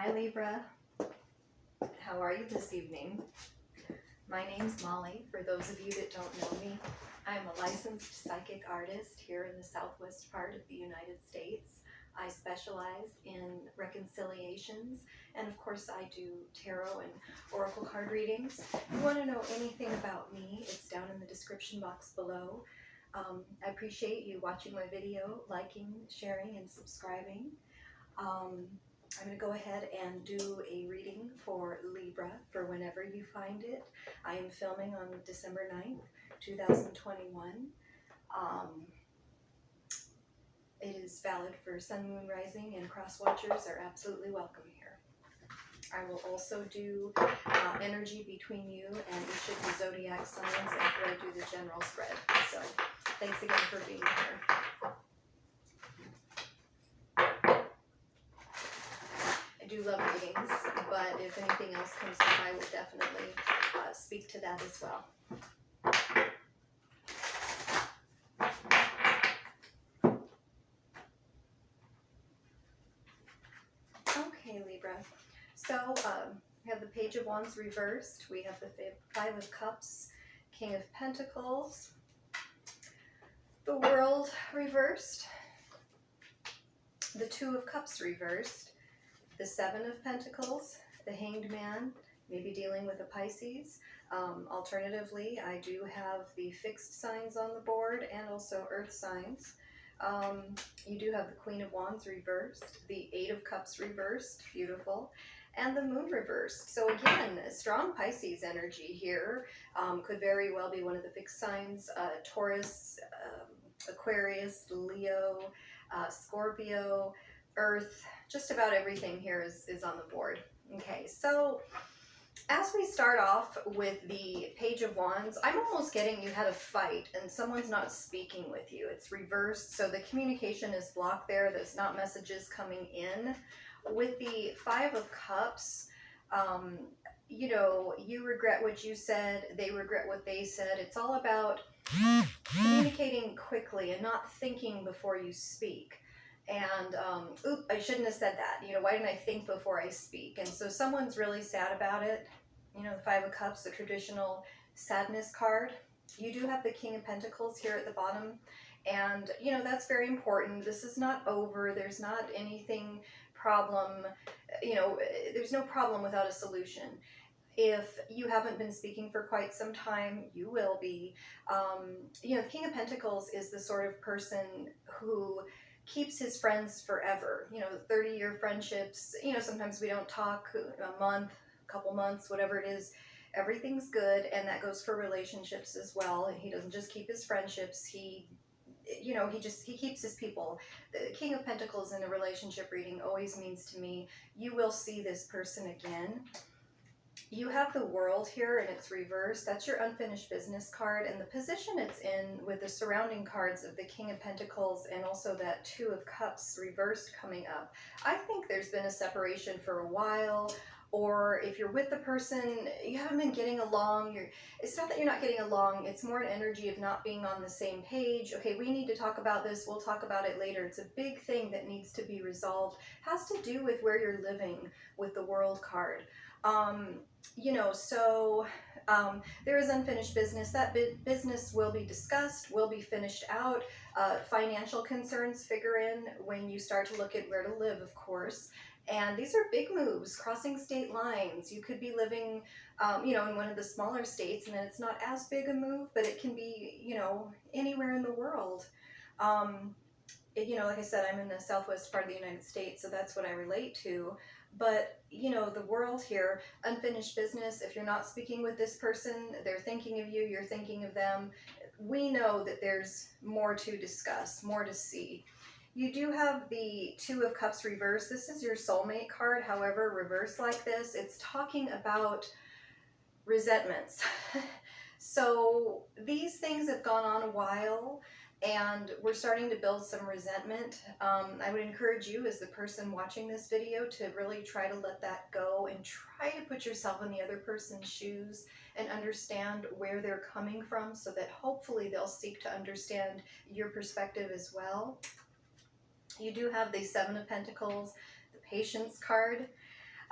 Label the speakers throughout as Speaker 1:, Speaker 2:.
Speaker 1: Hi Libra, how are you this evening? My name's Molly. For those of you that don't know me, I'm a licensed psychic artist here in the southwest part of the United States. I specialize in reconciliations, and of course I do tarot and oracle card readings. If you want to know anything about me, it's down in the description box below. I appreciate you watching my video, liking, sharing, and subscribing. I'm going to go ahead and do a reading for Libra for whenever you find it. I am filming on December 9th, 2021. It is valid for Sun, Moon, Rising, and Cross Watchers are absolutely welcome here. I will also do energy between you and each of the zodiac signs after I do the general spread. So thanks again for being here. I do love readings, but if anything else comes up, I will definitely speak to that as well. Okay, Libra. So we have the Page of Wands reversed. We have the Five of Cups, King of Pentacles, the World reversed, the Two of Cups reversed, the Seven of Pentacles, the Hanged Man, maybe dealing with a Pisces. Alternatively, I do have the fixed signs on the board and also earth signs. You do have the Queen of Wands reversed, the Eight of Cups reversed, beautiful, and the Moon reversed. So again, strong Pisces energy here. Could very well be one of the fixed signs, Taurus, Aquarius, Leo, Scorpio, Earth, just about everything here is on the board. Okay, so as we start off with the Page of Wands, I'm almost getting you had a fight and someone's not speaking with you. It's reversed, so the communication is blocked there. There's not messages coming in. With the Five of Cups, you know, you regret what you said, they regret what they said. It's all about communicating quickly and not thinking before you speak. And, oop, I shouldn't have said that. You know, why didn't I think before I speak? And so someone's really sad about it. You know, the Five of Cups, the traditional sadness card. You do have the King of Pentacles here at the bottom. And, you know, that's very important. This is not over. There's not anything problem. You know, there's no problem without a solution. If you haven't been speaking for quite some time, you will be. You know, the King of Pentacles is the sort of person who keeps his friends forever. You know, 30-year friendships, you know, sometimes we don't talk a month, a couple months, whatever it is. Everything's good, and that goes for relationships as well. He doesn't just keep his friendships, he keeps his people. The King of Pentacles in a relationship reading always means to me, you will see this person again. You have the World here and it's reversed. That's your unfinished business card, and the position it's in with the surrounding cards of the King of Pentacles and also that Two of Cups reversed coming up. I think there's been a separation for a while, or if you're with the person, you haven't been getting along. It's not that you're not getting along, it's more an energy of not being on the same page. Okay, we need to talk about this, we'll talk about it later. It's a big thing that needs to be resolved. Has to do with where you're living with the World card. You know, so there is unfinished business. That business will be discussed, will be finished out. Financial concerns figure in when you start to look at where to live, of course. And these are big moves, crossing state lines. You could be living, you know, in one of the smaller states, and then it's not as big a move, but it can be, you know, anywhere in the world. You know, like I said, I'm in the southwest part of the United States, so that's what I relate to. But, you know, the World here, unfinished business. If you're not speaking with this person, they're thinking of you, you're thinking of them. We know that there's more to discuss, more to see. You do have the Two of Cups reversed. This is your soulmate card. However, reversed like this, it's talking about resentments. So these things have gone on a while, and we're starting to build some resentment. I would encourage you as the person watching this video to really try to let that go and try to put yourself in the other person's shoes and understand where they're coming from, so that hopefully they'll seek to understand your perspective as well. You do have the Seven of Pentacles, the Patience card.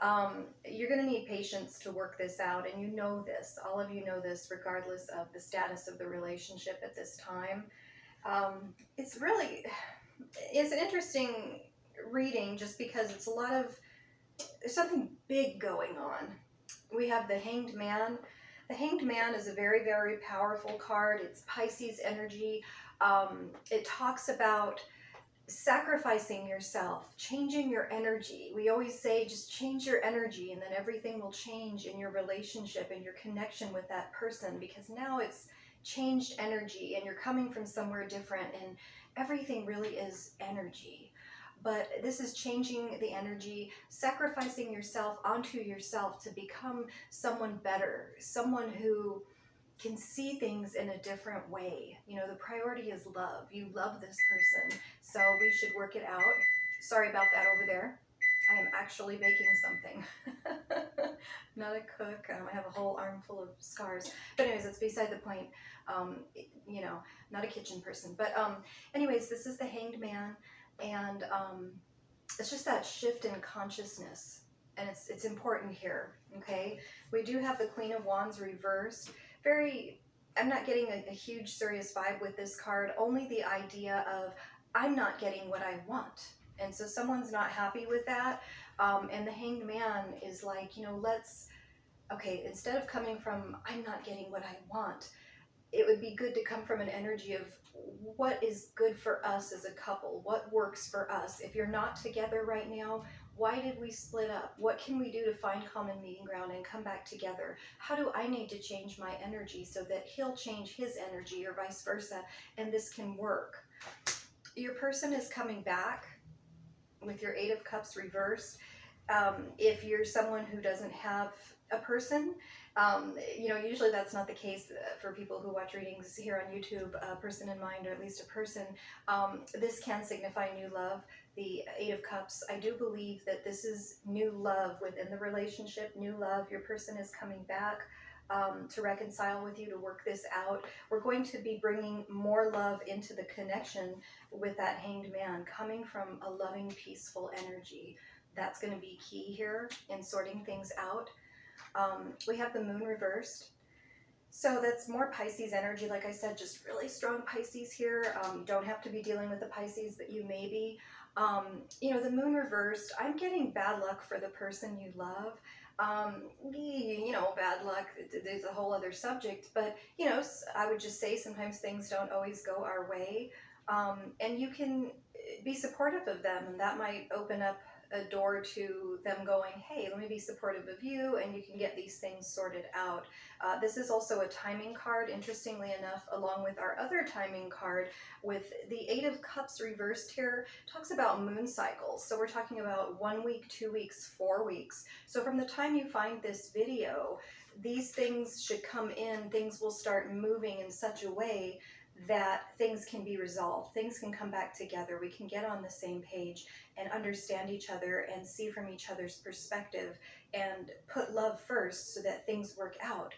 Speaker 1: You're going to need patience to work this out, and you know this. All of you know this, regardless of the status of the relationship at this time. It's really, it's an interesting reading just because it's a lot of, there's something big going on. We have the Hanged Man. The Hanged Man is a very, very powerful card. It's Pisces energy. It talks about sacrificing yourself, changing your energy. We always say just change your energy and then everything will change in your relationship and your connection with that person, because now it's changed energy and you're coming from somewhere different, and everything really is energy. But this is changing the energy, sacrificing yourself onto yourself to become someone better, someone who can see things in a different way. You know, the priority is love. You love this person, so we should work it out. Sorry about that over there. I am actually baking something. Not a cook. I have a whole armful of scars. But anyways, that's beside the point. You know, not a kitchen person. But anyways, this is the Hanged Man, and it's just that shift in consciousness, and it's important here. Okay, we do have the Queen of Wands reversed. I'm not getting a huge serious vibe with this card, only the idea of I'm not getting what I want. And so someone's not happy with that. And the Hanged Man is like, you know, okay, instead of coming from I'm not getting what I want, it would be good to come from an energy of what is good for us as a couple, what works for us. If you're not together right now, why did we split up? What can we do to find common meeting ground and come back together? How do I need to change my energy so that he'll change his energy, or vice versa, and this can work? Your person is coming back with your Eight of Cups reversed. If you're someone who doesn't have a person, you know, usually that's not the case for people who watch readings here on YouTube, a person in mind, or at least a person. This can signify new love. The Eight of Cups, I do believe that this is new love within the relationship, new love. Your person is coming back to reconcile with you, to work this out. We're going to be bringing more love into the connection with that Hanged Man, coming from a loving, peaceful energy. That's going to be key here in sorting things out. We have the Moon reversed. So that's more Pisces energy. Like I said, just really strong Pisces here. You don't have to be dealing with the Pisces, but you may be. You know, the Moon reversed, I'm getting bad luck for the person you love. You know, bad luck, there's a whole other subject, but, you know, I would just say sometimes things don't always go our way. And you can be supportive of them, and that might open up a door to them going, hey, let me be supportive of you, and you can get these things sorted out. This is also a timing card, interestingly enough, along with our other timing card with the Eight of Cups reversed here, talks about moon cycles. So we're talking about 1 week, 2 weeks, 4 weeks. So from the time you find this video, these things should come in, things will start moving in such a way that things can be resolved, things can come back together, we can get on the same page and understand each other and see from each other's perspective and put love first so that things work out.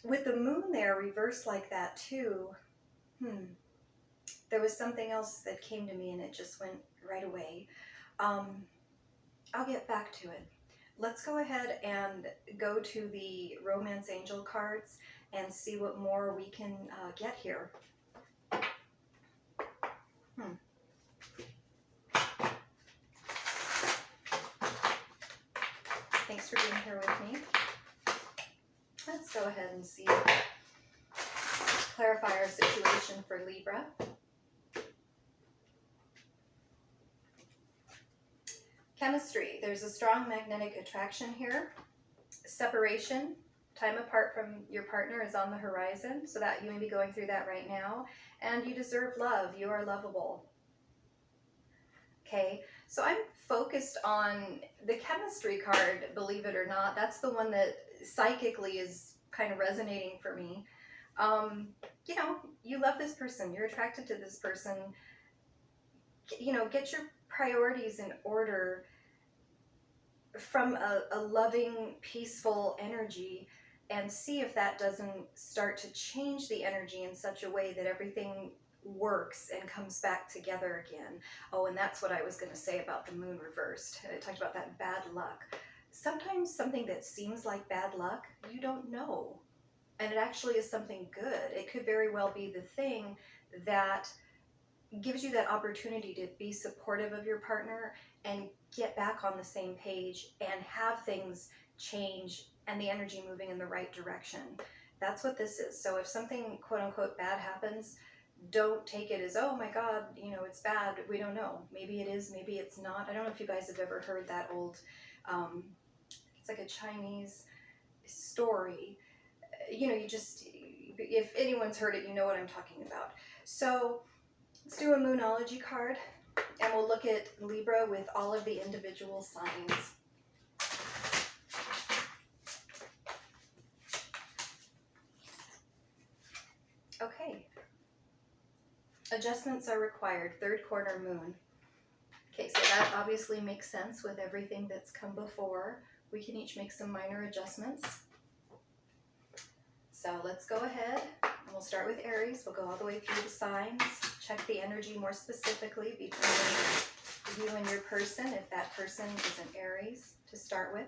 Speaker 1: With the moon there reversed like that too, there was something else that came to me and it just went right away. I'll get back to it. Let's go ahead and go to the Romance Angel cards and see what more we can get here. Thanks for being here with me. Let's go ahead and see, clarify our situation for Libra. Chemistry, there's a strong magnetic attraction here. Separation, time apart from your partner is on the horizon, so that you may be going through that right now. And you deserve love, you are lovable. Okay, so I'm focused on the chemistry card, believe it or not. That's the one that psychically is kind of resonating for me. You know, you love this person, you're attracted to this person. You know, get your priorities in order from a loving, peaceful energy, and see if that doesn't start to change the energy in such a way that everything works and comes back together again. Oh, and that's what I was going to say about the moon reversed. I talked about that bad luck. sometimes something that seems like bad luck, you don't know. And it actually is something good. It could very well be the thing that gives you that opportunity to be supportive of your partner and get back on the same page and have things change and the energy moving in the right direction. That's what this is. So if something quote unquote bad happens, don't take it as, oh my God, it's bad. We don't know. Maybe it is, maybe it's not. I don't know if you guys have ever heard that old, it's like a Chinese story. If anyone's heard it, you know what I'm talking about. So let's do a Moonology card, and we'll look at Libra with all of the individual signs. Okay. Adjustments are required. Third quarter moon. Okay, so that obviously makes sense with everything that's come before. We can each make some minor adjustments. So let's go ahead, and we'll start with Aries. We'll go all the way through the signs, check the energy more specifically between you and your person, if that person is an Aries to start with.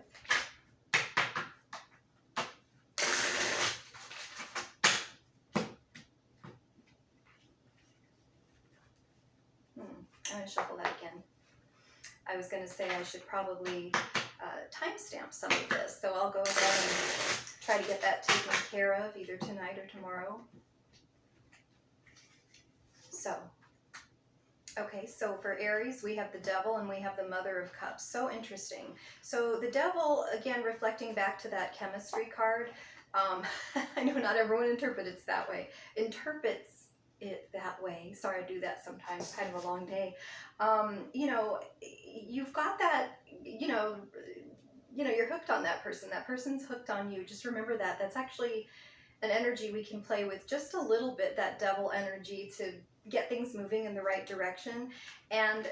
Speaker 1: I'm going to shuffle that again. I was going to say I should probably timestamp some of this, so I'll go ahead and try to get that taken care of either tonight or tomorrow. So, okay, so for Aries, we have the Devil and we have the Mother of Cups. So interesting. So the Devil, again, reflecting back to that chemistry card. I know not everyone interprets that way. Interprets it that way. Sorry, I do that sometimes. Kind of a long day. You've got that, you're hooked on that person. That person's hooked on you. Just remember that. That's actually an energy we can play with just a little bit, that Devil energy, to get things moving in the right direction. And,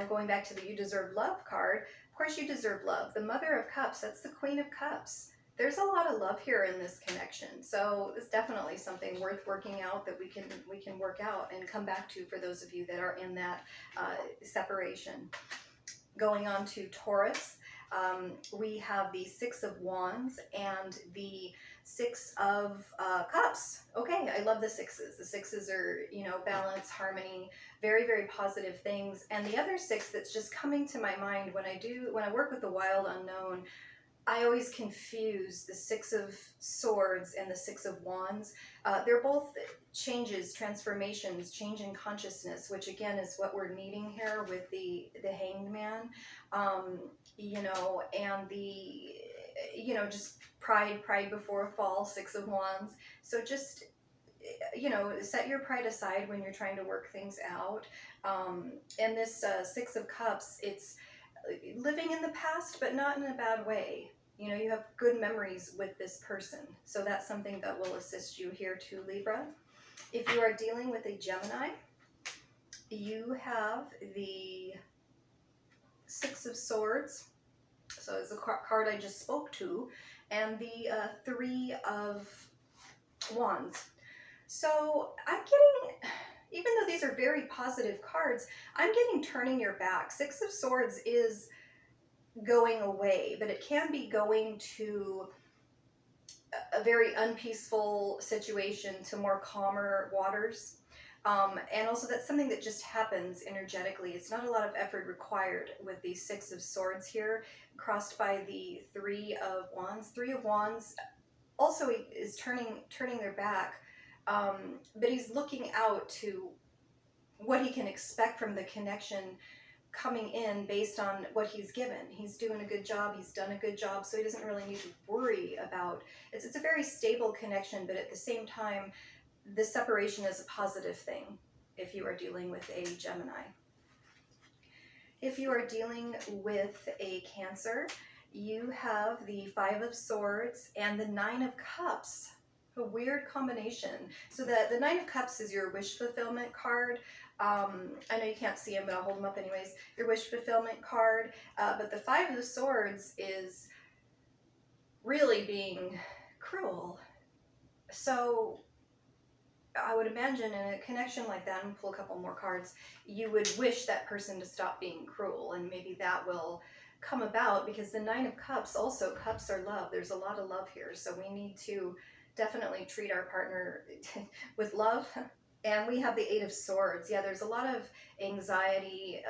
Speaker 1: going back to the You Deserve Love card, of course you deserve love. The Mother of Cups, that's the Queen of Cups. There's a lot of love here in this connection. So it's definitely something worth working out that we can work out and come back to for those of you that are in that separation. Going on to Taurus, we have the Six of Wands and the Six of Cups. Okay, I love the sixes. The sixes are, balance, harmony, very, very positive things. And the other six that's just coming to my mind when I work with the wild unknown, I always confuse the Six of Swords and the Six of Wands. They're both changes, transformations, change in consciousness, which again is what we're needing here with the Hanged Man, and the, just pride before a fall, Six of Wands. So just, set your pride aside when you're trying to work things out. And this Six of Cups, it's living in the past, but not in a bad way. You have good memories with this person. So that's something that will assist you here too, Libra. If you are dealing with a Gemini, you have the Six of Swords. So it's a card I just spoke to, and the Three of Wands. So I'm getting, even though these are very positive cards, I'm getting turning your back. Six of Swords is going away, but it can be going to a very unpeaceful situation, to more calmer waters. And also that's something that just happens energetically. It's not a lot of effort required with the Six of Swords here, crossed by the Three of Wands. Three of Wands also is turning their back, but he's looking out to what he can expect from the connection coming in based on what he's given. He's doing a good job, he's done a good job, so he doesn't really need to worry about, it's a very stable connection, but at the same time, the separation is a positive thing if you are dealing with a Gemini. If you are dealing with a Cancer, you have the Five of Swords and the Nine of Cups. A weird combination. So the Nine of Cups is your wish fulfillment card. I know you can't see them, but I'll hold them up anyways. Your wish fulfillment card. But the Five of Swords is really being cruel. So I would imagine in a connection like that, and pull a couple more cards, you would wish that person to stop being cruel, and maybe that will come about, because the Nine of Cups, also cups are love. There's a lot of love here. So we need to definitely treat our partner with love. And we have the Eight of Swords. Yeah, there's a lot of anxiety,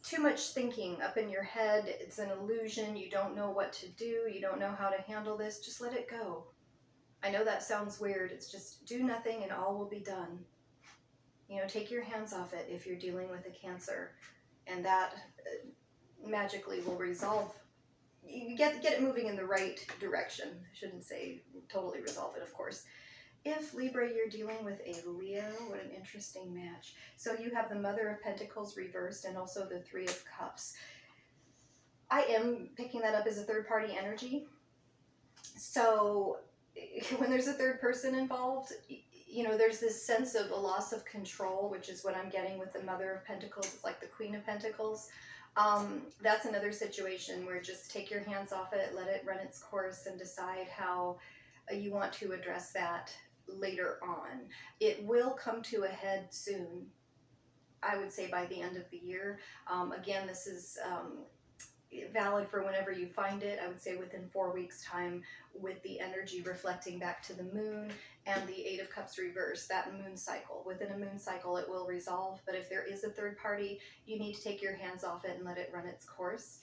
Speaker 1: too much thinking up in your head. It's an illusion. You don't know what to do. You don't know how to handle this. Just let it go. I know that sounds weird. It's just do nothing and all will be done. You know, take your hands off it if you're dealing with a Cancer, and that magically will resolve. You get it moving in the right direction. I shouldn't say totally resolve it, of course. If Libra, you're dealing with a Leo, what an interesting match. So you have the Mother of Pentacles reversed and also the Three of Cups. I am picking that up as a third party energy. So when there's a third person involved, you know, there's this sense of a loss of control, which is what I'm getting with the Mother of Pentacles. It's like the Queen of Pentacles. That's another situation where just take your hands off it, let it run its course, and decide how you want to address that later on. It will come to a head soon, I would say by the end of the year. Again, this is valid for whenever you find it. I would say within 4 weeks time, with the energy reflecting back to the moon and the Eight of Cups reverse, that moon cycle. Within a moon cycle it will resolve, but if there is a third party, you need to take your hands off it and let it run its course.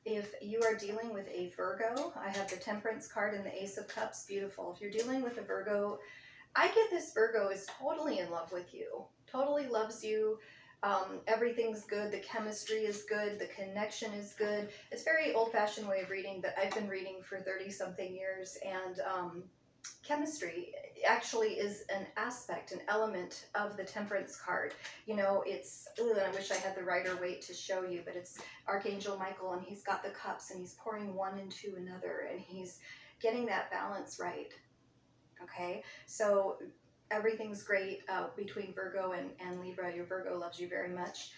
Speaker 1: If you are dealing with a Virgo, I have the Temperance card and the Ace of Cups. Beautiful. If you're dealing with a Virgo, I get this Virgo is totally in love with you, totally loves you. Everything's good. The chemistry is good. The connection is good. It's a very old-fashioned way of reading that I've been reading for 30-something years, and chemistry actually is an aspect, an element of the Temperance card. You know, it's, I wish I had the Rider-Waite to show you, but it's Archangel Michael, and he's got the cups, and he's pouring one into another, and he's getting that balance right. Okay, so everything's great between Virgo and Libra. Your Virgo loves you very much.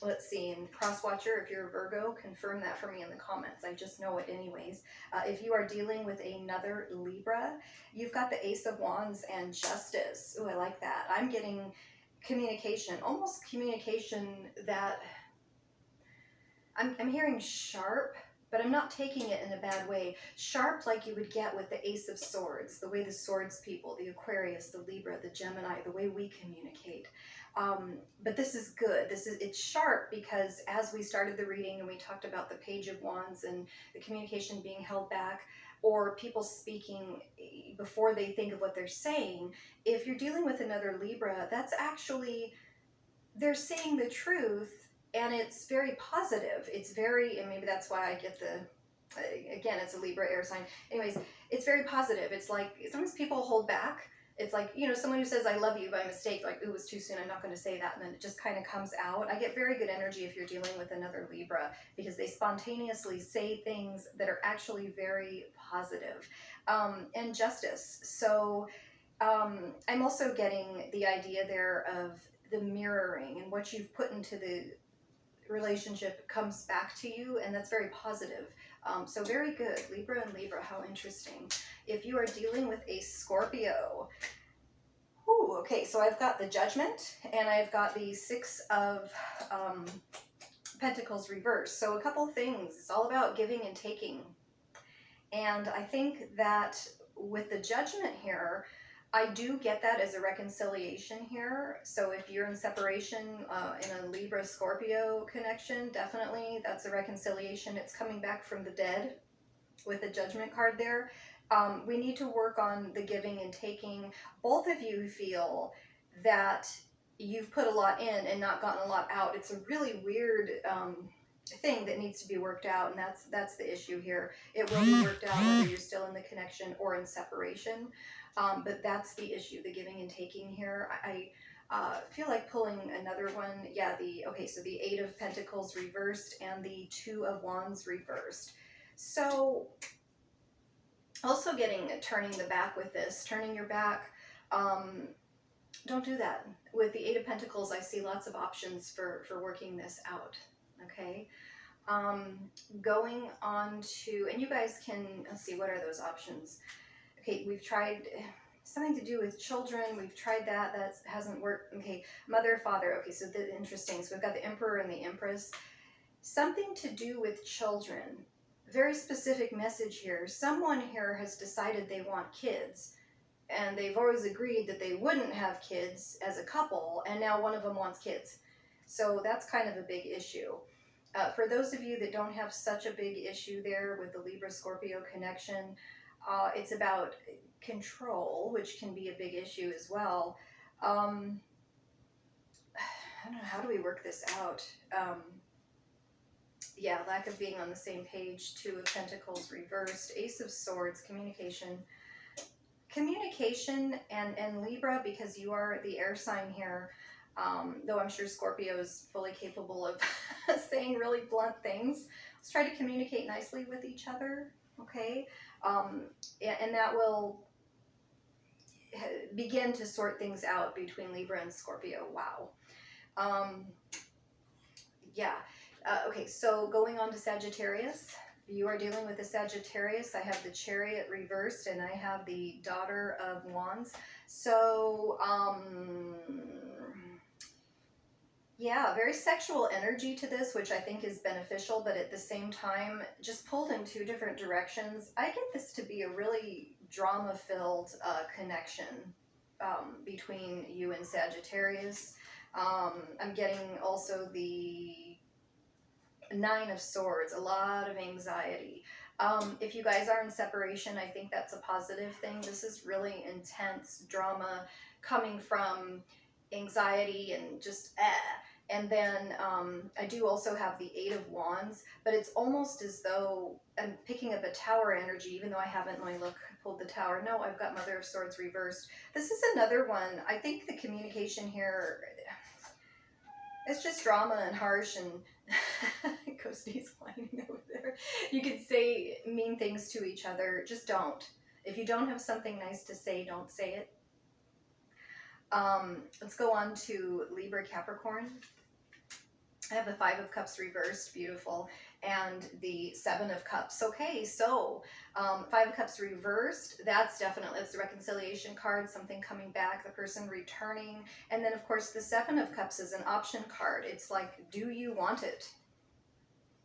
Speaker 1: Let's see, and Crosswatcher, if you're a Virgo, confirm that for me in the comments. I just know it anyways. If you are dealing with another Libra, you've got the Ace of Wands and Justice. Ooh, I like that. I'm getting communication, almost communication that I'm hearing sharp, but I'm not taking it in a bad way. Sharp like you would get with the Ace of Swords, the way the Swords people, the Aquarius, the Libra, the Gemini, the way we communicate. But this is good. It's sharp because as we started the reading and we talked about the Page of Wands and the communication being held back, or people speaking before they think of what they're saying, if you're dealing with another Libra, that's actually, they're saying the truth. And it's very positive. It's very, and maybe that's why I get the, again, it's a Libra air sign. Anyways, it's very positive. It's like, sometimes people hold back. It's like, you know, someone who says, I love you by mistake, like, ooh, it was too soon, I'm not going to say that. And then it just kind of comes out. I get very good energy if you're dealing with another Libra, because they spontaneously say things that are actually very positive. And Justice. So I'm also getting the idea there of the mirroring, and what you've put into the relationship comes back to you, and that's very positive. So very good. Libra and Libra, how interesting. If you are dealing with a Scorpio, ooh, okay, so I've got the Judgment and I've got the Six of Pentacles reversed. So a couple things. It's all about giving and taking, and I think that with the Judgment here, I do get that as a reconciliation here. So if you're in separation in a Libra-Scorpio connection, definitely that's a reconciliation. It's coming back from the dead with the Judgment card there. We need to work on the giving and taking. Both of you feel that you've put a lot in and not gotten a lot out. It's a really weird thing that needs to be worked out, and that's the issue here. It will be worked out whether you're still in the connection or in separation. But that's the issue, the giving and taking here. I feel like pulling another one. Yeah, so the Eight of Pentacles reversed and the Two of Wands reversed. So also getting turning the back with this, turning your back. Don't do that. With the Eight of Pentacles, I see lots of options for working this out. Okay. Going on to, and you guys can, let's see, what are those options? Okay, we've tried something to do with children. We've tried that. That hasn't worked. Okay, mother, father. Okay, so interesting. So we've got the Emperor and the Empress. something to do with children. Very specific message here. Someone here has decided they want kids, and they've always agreed that they wouldn't have kids as a couple, and now one of them wants kids. So that's kind of a big issue. For those of you that don't have such a big issue there with the Libra-Scorpio connection, it's about control, which can be a big issue as well. I don't know, how do we work this out? Yeah, lack of being on the same page, Two of Pentacles reversed, Ace of Swords, communication. Communication and Libra, because you are the air sign here, though I'm sure Scorpio is fully capable of saying really blunt things. Let's try to communicate nicely with each other, okay? And that will begin to sort things out between Libra and Scorpio. Wow. Yeah. Okay, so going on to Sagittarius. You are dealing with a Sagittarius. I have the Chariot reversed, and I have the Daughter of Wands. So, yeah, very sexual energy to this, which I think is beneficial, but at the same time, just pulled in two different directions. I get this to be a really drama-filled connection between you and Sagittarius. I'm getting also the Nine of Swords, a lot of anxiety. If you guys are in separation, I think that's a positive thing. This is really intense drama coming from anxiety and just And then I do also have the Eight of Wands, but it's almost as though I'm picking up a Tower energy, even though I haven't. Let me look, I pulled the Tower. No, I've got Mother of Swords reversed. This is another one. I think the communication here, it's just drama and harsh, and Ghosty's whining over there. You could say mean things to each other. Just don't. If you don't have something nice to say, don't say it. Let's go on to Libra Capricorn. I have the Five of Cups reversed, beautiful, and the Seven of Cups. Okay, so Five of Cups reversed, that's definitely, it's the reconciliation card, something coming back, the person returning. And then, of course, the Seven of Cups is an option card. It's like, do you want it?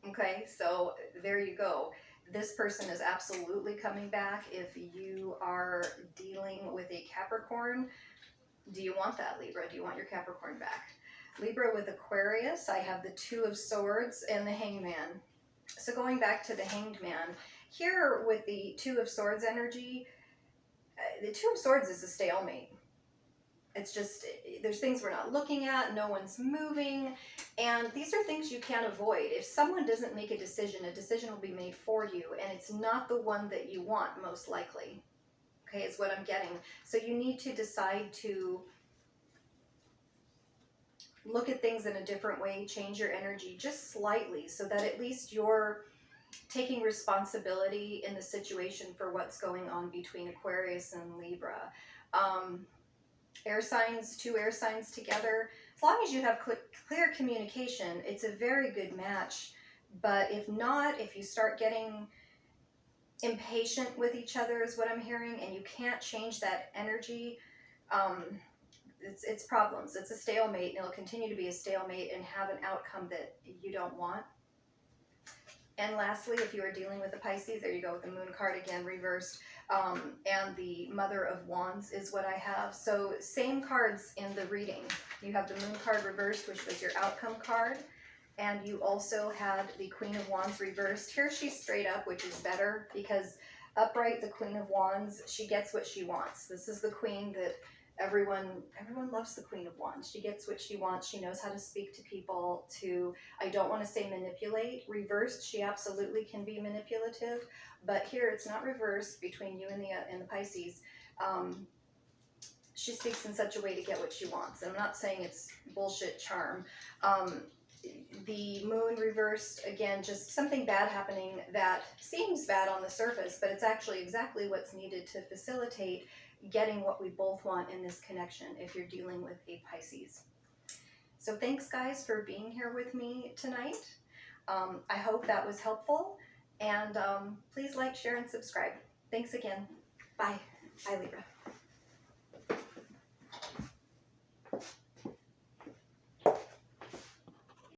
Speaker 1: Okay, so there you go. This person is absolutely coming back. If you are dealing with a Capricorn, do you want that, Libra? Do you want your Capricorn back? Libra with Aquarius, I have the Two of Swords and the Hangman. So going back to the Hanged Man, here with the Two of Swords energy, the Two of Swords is a stalemate. It's just, there's things we're not looking at, no one's moving, and these are things you can't avoid. If someone doesn't make a decision will be made for you, and it's not the one that you want, most likely. Okay, is what I'm getting. So you need to decide to look at things in a different way, change your energy just slightly, so that at least you're taking responsibility in the situation for what's going on between Aquarius and Libra. Air signs, two air signs together, as long as you have clear communication, it's a very good match. But if not, if you start getting impatient with each other, is what I'm hearing, and you can't change that energy, it's problems. It's a stalemate, and it'll continue to be a stalemate and have an outcome that you don't want. And lastly, if you are dealing with a Pisces, there you go with the Moon card again, reversed, and the Mother of Wands is what I have. So same cards in the reading. You have the Moon card reversed, which was your outcome card, and you also had the Queen of Wands reversed. Here she's straight up, which is better, because upright, the Queen of Wands, she gets what she wants. This is the queen that everyone loves, the Queen of Wands. She gets what she wants. She knows how to speak to people, to, I don't want to say manipulate. Reversed, she absolutely can be manipulative, but here it's not reversed between you and the Pisces. She speaks in such a way to get what she wants. And I'm not saying it's bullshit charm. The Moon reversed, again, just something bad happening that seems bad on the surface, but it's actually exactly what's needed to facilitate getting what we both want in this connection if you're dealing with a Pisces. So thanks, guys, for being here with me tonight. I hope that was helpful, and please like, share, and subscribe. Thanks again. Bye. Bye, Libra.